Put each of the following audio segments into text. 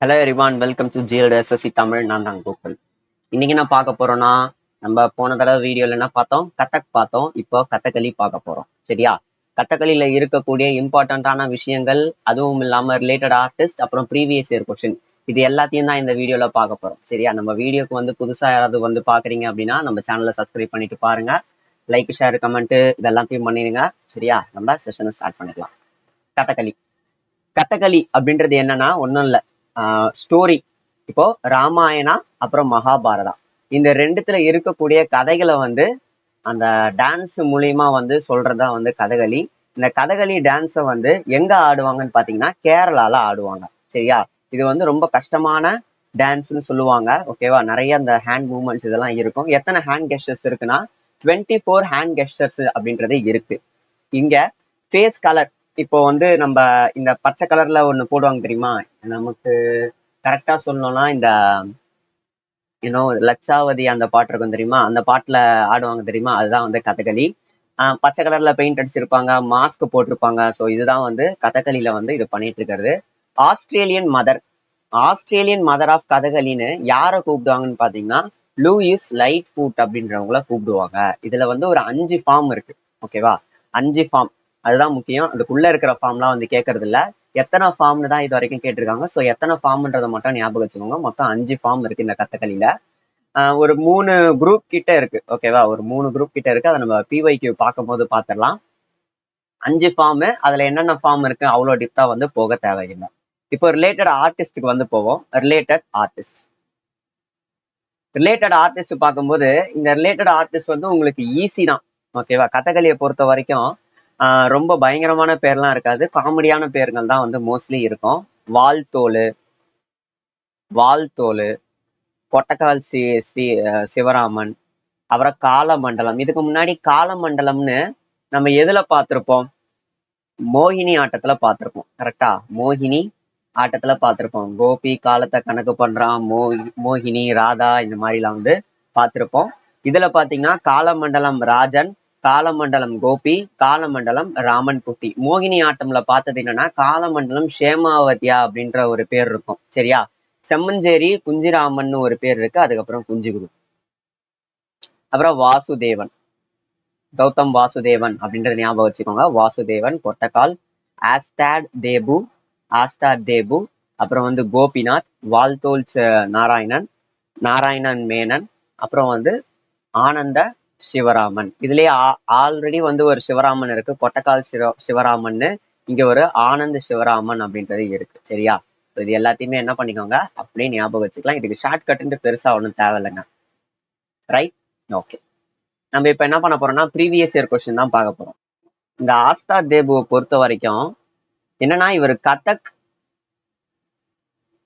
Hello everyone, welcome to GLSSC Tamil. நான் தான் கோகுல். இன்னைக்கு என்ன பார்க்க போறோம்னா, நம்ம போன தடவை வீடியோல என்ன பார்த்தோம்? கதக் பார்த்தோம். இப்போ கதகளி பார்க்க போறோம். சரியா? கதகளியில இருக்கக்கூடிய இம்பார்ட்டன்டான விஷயங்கள், அதுவும் இல்லாம ரிலேட்டட் ஆர்டிஸ்ட், அப்புறம் ப்ரீவியஸ் இயர் கொஸ்டின், இது எல்லாத்தையும் தான் இந்த வீடியோல பார்க்க போறோம். சரியா? நம்ம வீடியோக்கு வந்து புதுசா யாராவது வந்து பாக்குறீங்க அப்படின்னா நம்ம சேனலை சப்ஸ்கிரைப் பண்ணிட்டு பாருங்க. லைக், ஷேர், கமெண்ட் இது எல்லாத்தையும் பண்ணிடுங்க. சரியா? நம்ம செஷனை ஸ்டார்ட் பண்ணிக்கலாம். கதகளி. கதகளி அப்படின்றது என்னன்னா ஒன்றும் இல்லை, ஸ்டோரி. இப்போ ராமாயணா அப்புறம் மகாபாரதா இந்த ரெண்டுத்துல இருக்கக்கூடிய கதைகளை வந்து அந்த டான்ஸ் மூலியமா வந்து சொல்றதா வந்து கதகளி. இந்த கதகளி டான்ஸை வந்து எங்க ஆடுவாங்கன்னு பாத்தீங்கன்னா கேரளால ஆடுவாங்க. சரியா? இது வந்து ரொம்ப கஷ்டமான டான்ஸ்னு சொல்லுவாங்க. ஓகேவா? நிறைய அந்த ஹேண்ட் மூவ்மெண்ட்ஸ் இதெல்லாம் இருக்கும். எத்தனை ஹேண்ட் கெஸ்டர்ஸ் இருக்குன்னா 24 ஹேண்ட் கெஸ்டர்ஸ் அப்படின்றது இருக்கு. இங்க ஃபேஸ் கலர், இப்போ வந்து நம்ம இந்த பச்சை கலர்ல ஒண்ணு போடுவாங்க தெரியுமா? நமக்கு கரெக்டா சொல்லணும்னா இந்த லட்சாவதி அந்த பாட்டு இருக்கும் தெரியுமா? அந்த பாட்டுல ஆடுவாங்க தெரியுமா? அதுதான் வந்து கதகளி. பச்சை கலர்ல பெயிண்ட் அடிச்சிருப்பாங்க, மாஸ்க் போட்டிருப்பாங்க. ஸோ இதுதான் வந்து கதகளியில வந்து இது பண்ணிட்டு இருக்கிறது. Australian mother, Australian mother of கதகளின்னு யாரை கூப்பிடுவாங்கன்னு பாத்தீங்கன்னா லூயிஸ் லைட் ஃபுட் அப்படின்றவங்கள கூப்பிடுவாங்க. இதுல வந்து ஒரு 5 ஃபார்ம் இருக்கு. ஓகேவா? 5 ஃபார்ம், அதுதான் முக்கியம். அதுக்குள்ள இருக்கிற ஃபார்ம்லாம் வந்து கேட்கறது இல்ல. எத்தனை ஃபார்ம்னு தான் இது வரைக்கும் கேட்டிருக்காங்க. ஸோ எத்தனை ஃபார்ம்ன்றதை மட்டும் ஞாபகம் வச்சுக்கோங்க. மொத்தம் 5 ஃபார்ம் இருக்கு இந்த கதகளியில. ஒரு 3 குரூப் கிட்ட இருக்கு. ஓகேவா? ஒரு 3 குரூப் கிட்ட இருக்கு. அதை நம்ம பிஒய்க்கு பார்க்கும்போது பார்த்துடலாம். 5 ஃபார்ம், அதுல என்னென்ன ஃபார்ம் இருக்கு அவ்வளோ டிப்தா வந்து போக தேவையில்லை. இப்போ ரிலேட்டட் ஆர்டிஸ்டுக்கு வந்து போவோம். ரிலேட்டட் ஆர்டிஸ்ட், ரிலேட்டட் ஆர்டிஸ்ட் பார்க்கும்போது இந்த ரிலேட்டட் ஆர்டிஸ்ட் வந்து உங்களுக்கு ஈஸி தான். ஓகேவா? கதகளியை பொறுத்த வரைக்கும் ரொம்ப பயங்கரமான பேர்லாம் இருக்காது, காமெடியான பேர்கள் தான் வந்து மோஸ்ட்லி இருக்கும். வால்தோல், வால்தோல், கொட்டக்கால் ஸ்ரீ சிவராமன், அப்புறம் காலமண்டலம். இதுக்கு முன்னாடி காலமண்டலம்னு நம்ம எதுல பார்த்திருப்போம்? மோகினி ஆட்டத்துல பார்த்திருப்போம். கரெக்டா? மோகினி ஆட்டத்துல பார்த்திருப்போம். கோபி காலத்தை கணக்கு பண்றான், மோகினி, ராதா இந்த மாதிரிலாம் வந்து பார்த்திருப்போம். இதுல பாத்தீங்கன்னா காலமண்டலம் ராஜன், காலமண்டலம் கோபி, காலமண்டலம் ராமன் குட்டி. மோகினி ஆட்டம்ல பார்த்தது என்னன்னா காலமண்டலம் ஷேமாவதியா அப்படின்ற ஒரு பேர் இருக்கும். சரியா? செம்மஞ்சேரி குஞ்சிராமன் ஒரு பேர் இருக்கு. அதுக்கப்புறம் குஞ்சிகுரு. அப்புறம் வாசுதேவன், கௌதம் வாசுதேவன் அப்படின்றத ஞாபகம் வச்சுக்கோங்க. வாசுதேவன், கொட்டக்கால், ஆஸ்தாட் தேபு, ஆஸ்தாட் தேபு, அப்புறம் வந்து கோபிநாத், வால்தோல் நாராயணன், நாராயணன் மேனன், அப்புறம் வந்து ஆனந்த சிவராமன். இதுலயே ஆல்ரெடி வந்து ஒரு சிவராமன் இருக்கு, கொட்டக்கால் சிவராமன்னு. இங்க ஒரு ஆனந்த சிவராமன் அப்படின்றது இருக்கு. சரியா? இது எல்லாத்தையுமே என்ன பண்ணிக்கோங்க, அப்படியே ஞாபகம் வச்சுக்கலாம். இதுக்கு ஷார்ட்கட்ன்ட்டு பெருசா ஒன்றும் தேவையில்லைங்க. ரைட்? ஓகே. நம்ம இப்ப என்ன பண்ண போறோம்னா ப்ரீவியஸ் இயர் கொஸ்டின் தான் பார்க்க போறோம். இந்த ஆஸ்தா தேபுவை பொறுத்த வரைக்கும் என்னன்னா இவர் கதக்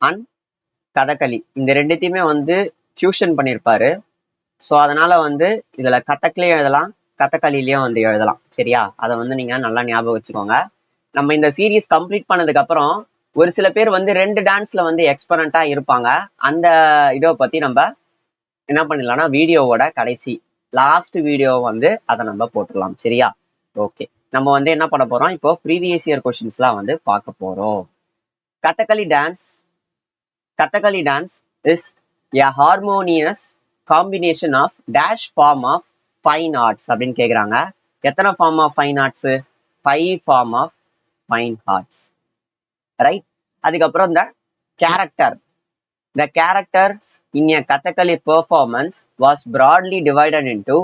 அண்ட் கதகளி இந்த ரெண்டுத்தையுமே வந்து ஃபியூஷன் பண்ணியிருப்பாரு. ஸோ அதனால வந்து இதுல கதக்லயும் எழுதலாம், கதகளிலையும் வந்து எழுதலாம். சரியா? அதை வந்து நீங்க நல்லா ஞாபகம் வச்சுக்கோங்க. நம்ம இந்த சீரீஸ் கம்ப்ளீட் பண்ணதுக்கு அப்புறம் ஒரு சில பேர் வந்து 2 டான்ஸ்ல வந்து எக்ஸ்பரண்டா இருப்பாங்க. அந்த இதை பத்தி நம்ம என்ன பண்ணிடலாம்னா வீடியோவோட கடைசி லாஸ்ட் வீடியோ வந்து அதை நம்ம போட்டுடலாம். சரியா? ஓகே. நம்ம வந்து என்ன பண்ண போறோம், இப்போ ப்ரீவியஸ் இயர் கொஸ்டின்ஸ்லாம் வந்து பார்க்க போறோம். Kathakali dance, Kathakali dance is a harmonious combination of dash form of fine arts அப்படின்னு கேக்குறாங்க. எத்தனை form of fine arts? 5 form of fine arts. Right? அதுக்கப்புறம் இந்த character, the characters in a Kathakali performance was broadly divided into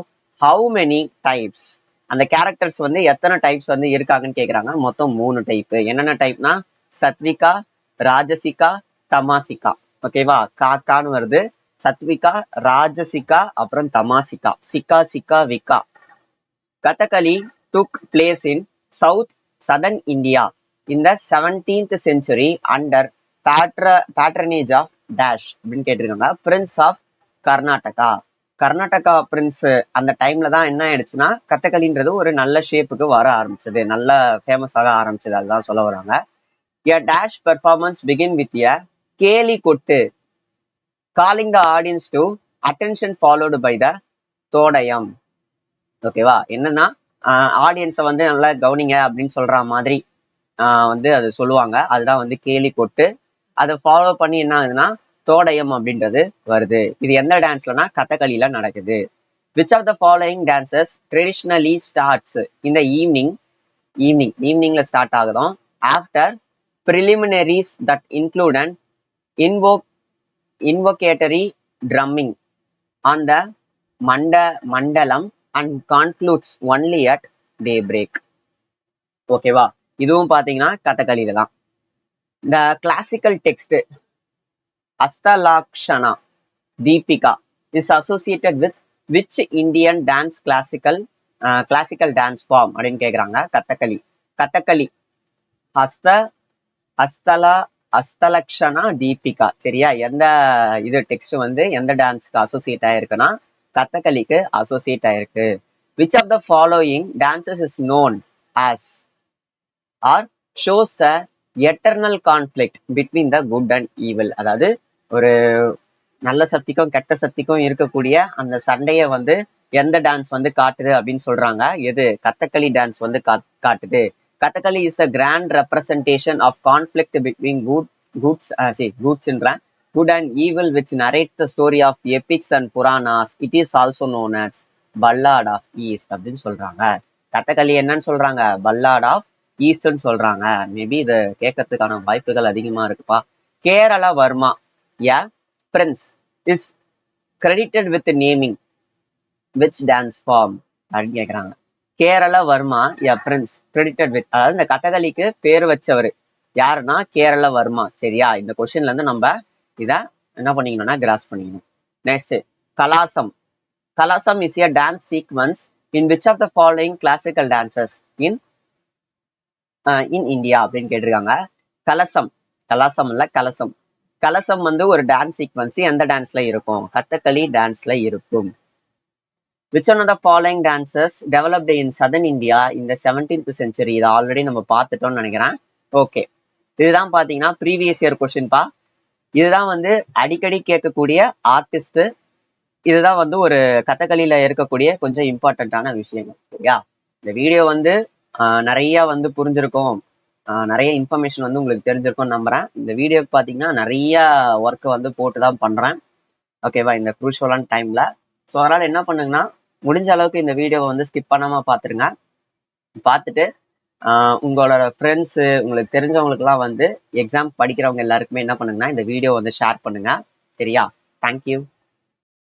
how many types? அந்த characters வந்து எத்தனை types வந்து இருக்காங்கன்னு கேக்குறாங்க. மொத்தம் 3 டைப். என்னென்ன டைப்னா சத்விகா, ராஜசிகா, தமாசிகா. ஓகேவா? காக்கான்னு வருது. சத்விகா, ராஜசிகா, அப்புறம் தமாசிகா. சிக்கா சிக்கா விகா. Kathakali took place in southern India in the 17th century under patronage of dash அப்படின்னு கேட்டிருக்காங்க. Prince of Karnataka. Karnataka prince அந்த டைம்ல தான் என்ன ஆயிடுச்சுன்னா கதகளின்றது ஒரு நல்ல ஷேப்புக்கு வர ஆரம்பிச்சது, நல்ல ஃபேமஸ் ஆக ஆரம்பிச்சது. அதுதான் சொல்ல வராங்க. A dash performance begin with a கேலி கொட்டு, calling the audience to attention followed by the தோடயம். ஓகேவா? என்னன்னா ஆடியன்ஸை வந்து நல்லா கவனிங்க அப்படின்னு சொல்ற மாதிரி வந்து அது சொல்லுவாங்க. அதுதான் வந்து கேலி கொட்டு. அதை ஃபாலோ பண்ணி என்ன ஆகுதுன்னா தோடயம் அப்படின்றது வருது. இது எந்த டான்ஸ்லனா கதகளியில நடக்குது. Which of the following dances traditionally starts இந்த ஈவினிங்ல ஸ்டார்ட் ஆகுதும் after preliminaries that include and invocatory drumming on the mandalam and concludes only at daybreak. ஓகேவா, இதுவும் பாத்தீங்கன்னா கதகளியில தான். The classical text Astalakshana Deepika is associated with which Indian dance classical dance form அப்படின்னு கேக்குறாங்க. கதகளி அஸ்தலக்ஷனா தீபிகா. சரியா, எந்த இது டெக்ஸ்ட் வந்து எந்த டான்ஸ்க்கு அசோசியேட் ஆயிருக்குன்னா கதகளிக்கு அசோசியேட் ஆயிருக்கு. Which of the following dances is known as or shows the eternal conflict between the good and evil. அதாவது ஒரு நல்ல சக்திக்கும் கெட்ட சக்திக்கும் இருக்கக்கூடிய அந்த சண்டையை வந்து எந்த டான்ஸ் வந்து காட்டுது அப்படின்னு சொல்றாங்க. எது கதகளி டான்ஸ் வந்து காட்டுது. Kathakali is the grand representation of conflict between good and evil, which narrates the story of epics and Puranas. It is also known as Ballad of East அப்படின்னு சொல்றாங்க. கதகளி என்னன்னு சொல்றாங்க, Ballad of Eastன்னு சொல்றாங்க. மேபி இதை கேட்கறதுக்கான வாய்ப்புகள் அதிகமா இருக்குப்பா. Kerala Verma prince is credited with naming which dance form அப்படின்னு கேட்கறாங்க. Kerala Varma prince credited with, அதாவது இந்த கதகளிக்கு பேர் வச்சவர் யாருன்னா கேரள வர்மா. சரியா, இந்த கொஸ்டின்ல இருந்து நம்ம இத என்ன பண்ணிக்கணும்னா கிராஸ் பண்ணிக்கணும். Next Kalasam is a dance sequence in which of the following classical dances in India அப்படின்னு கேட்டிருக்காங்க. கலசம் வந்து ஒரு டான்ஸ் சீக்வன்ஸ் எந்த டான்ஸ்ல இருக்கும், கதகளி டான்ஸ்ல இருக்கும். Which one of the following dances developed in southern India in the 17th century? இது ஆல்ரெடி நம்ம பார்த்துட்டோம்னு நினைக்கிறேன். ஓகே, இதுதான் பாத்தீங்கன்னா ப்ரீவியஸ் இயர் கொஸ்டின்பா. இதுதான் வந்து அடிக்கடி கேட்கக்கூடிய ஆர்டிஸ்ட். இதுதான் வந்து ஒரு கதகளியில இருக்கக்கூடிய கொஞ்சம் இம்பார்ட்டண்ட்டான விஷயங்கள். சரியா, இந்த வீடியோ வந்து நிறைய வந்து புரிஞ்சிருக்கும், நிறைய இன்ஃபர்மேஷன் வந்து உங்களுக்கு தெரிஞ்சிருக்கும்னு நம்புறேன். இந்த வீடியோ பாத்தீங்கன்னா நிறைய ஒர்க் வந்து போட்டு தான் பண்றேன். ஓகேவா, இந்த க்ரூஷியலான டைம்ல. ஸோ அதனால என்ன பண்ணுங்கன்னா முடிஞ்ச அளவுக்கு இந்த வீடியோவை வந்து ஸ்கிப் பண்ணாம பாத்துருங்க. பார்த்துட்டு உங்களோட ஃப்ரெண்ட்ஸு உங்களுக்கு தெரிஞ்சவங்களுக்குலாம் வந்து எக்ஸாம் படிக்கிறவங்க எல்லாருக்குமே என்ன பண்ணுங்கன்னா இந்த வீடியோ வந்து ஷேர் பண்ணுங்க. சரியா, தேங்க்யூ.